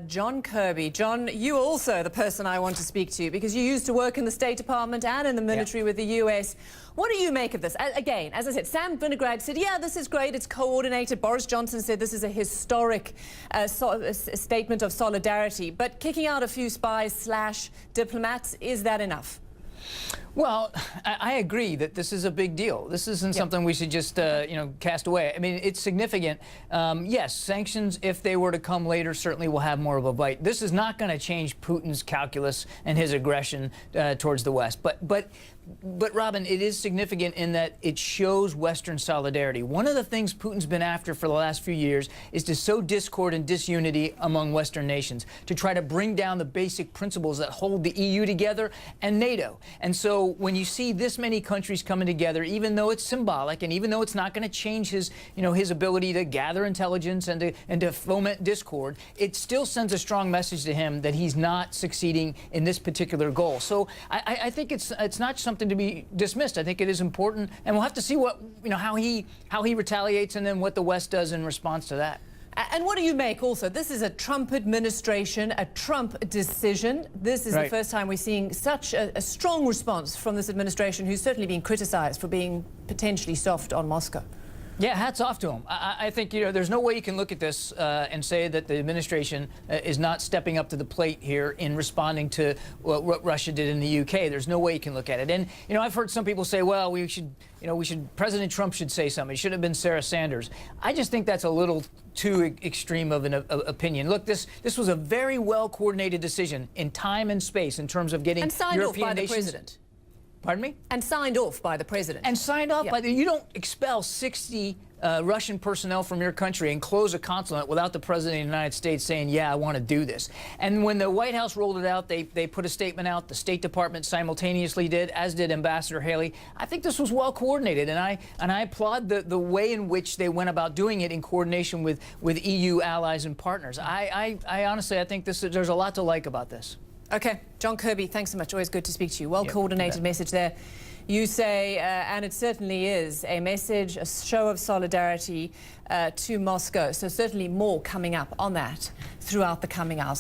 John Kirby. John, you are also the person I want to speak to because you used to work in the State Department and in the military with the US. What do you make of this? Again, as I said, Sam Vinograd said, yeah, this is great, it's coordinated. Boris Johnson said this is a historic statement of solidarity. But kicking out a few spies / diplomats, is that enough? Well, I agree that this is a big deal. This isn't something we should just, cast away. I mean, it's significant. Yes, sanctions, if they were to come later, certainly will have more of a bite. This is not going to change Putin's calculus and his aggression towards the West. But Robin, it is significant in that it shows Western solidarity. One of the things Putin's been after for the last few years is to sow discord and disunity among Western nations, to try to bring down the basic principles that hold the EU together and NATO. And so when you see this many countries coming together, even though it's symbolic and even though it's not going to change his, his ability to gather intelligence and to foment discord, it still sends a strong message to him that he's not succeeding in this particular goal. So I think it's not something to be dismissed. I think it is important, and we'll have to see what how he retaliates, and then what the West does in response to that. And what do you make also? This is a Trump administration, a Trump decision. This is the first time we're seeing such a strong response from this administration, who's certainly been criticized for being potentially soft on Moscow. Yeah, hats off to him. I think, there's no way you can look at this and say that the administration is not stepping up to the plate here in responding to what Russia did in the UK. There's no way you can look at it. And, I've heard some people say, well, President Trump should say something. It should have been Sarah Sanders. I just think that's a little too extreme of an opinion. Look, this was a very well-coordinated decision in time and space in terms of getting and signed European off by nations. the president. Pardon me? And signed off by the president. And signed off by you don't expel 60 Russian personnel from your country and close a consulate without the president of the United States saying, yeah, I want to do this. And when the White House rolled it out, they put a statement out. The State Department simultaneously did, as did Ambassador Haley. I think this was well coordinated, and I applaud the way in which they went about doing it in coordination with EU allies and partners. I honestly, I think there's a lot to like about this. Okay, John Kirby, thanks so much. Always good to speak to you. Well-coordinated message there. You say, and it certainly is, a message, a show of solidarity to Moscow. So certainly more coming up on that throughout the coming hours.